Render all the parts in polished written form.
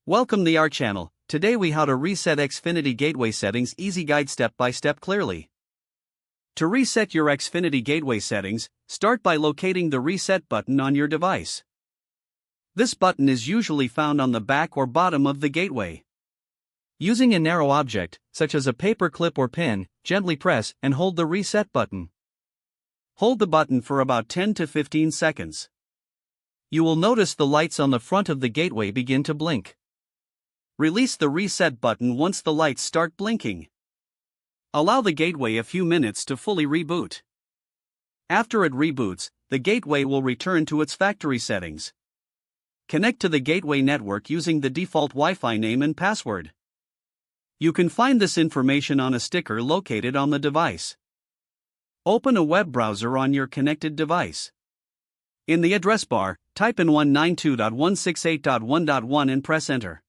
Welcome to our channel. Today we how to reset Xfinity gateway settings easy guide step by step clearly. To reset your Xfinity gateway settings, start by locating the reset button on your device. This button is usually found on the back or bottom of the gateway. Using a narrow object, such as a paper clip or pin, gently press and hold the reset button. Hold the button for about 10 to 15 seconds. You will notice the lights on the front of the gateway begin to blink. Release the reset button once the lights start blinking. Allow the gateway a few minutes to fully reboot. After it reboots, the gateway will return to its factory settings. Connect to the gateway network using the default Wi-Fi name and password. You can find this information on a sticker located on the device. Open a web browser on your connected device. In the address bar, type in 192.168.1.1 and press enter.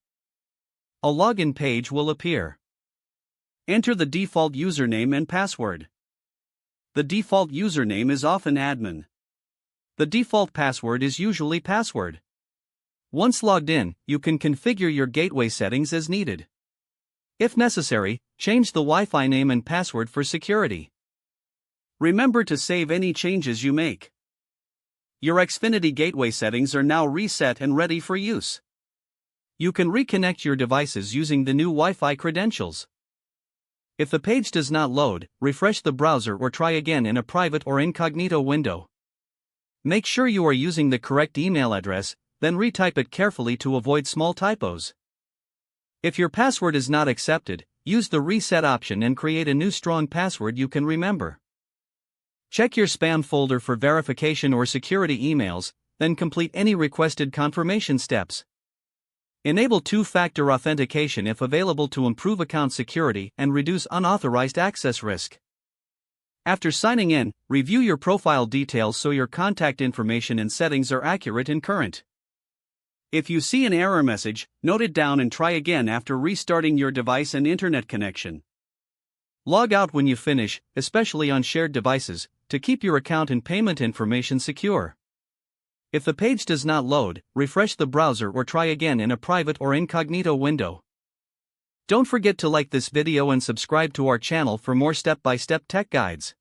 A login page will appear. Enter the default username and password. The default username is often admin. The default password is usually password. Once logged in, you can configure your gateway settings as needed. If necessary, change the Wi-Fi name and password for security. Remember to save any changes you make. Your Xfinity gateway settings are now reset and ready for use. You can reconnect your devices using the new Wi-Fi credentials. If the page does not load, refresh the browser or try again in a private or incognito window. Make sure you are using the correct email address, then retype it carefully to avoid small typos. If your password is not accepted, use the reset option and create a new strong password you can remember. Check your spam folder for verification or security emails, then complete any requested confirmation steps. Enable two-factor authentication if available to improve account security and reduce unauthorized access risk. After signing in, review your profile details so your contact information and settings are accurate and current. If you see an error message, note it down and try again after restarting your device and internet connection. Log out when you finish, especially on shared devices, to keep your account and payment information secure. If the page does not load, refresh the browser or try again in a private or incognito window. Don't forget to like this video and subscribe to our channel for more step-by-step tech guides.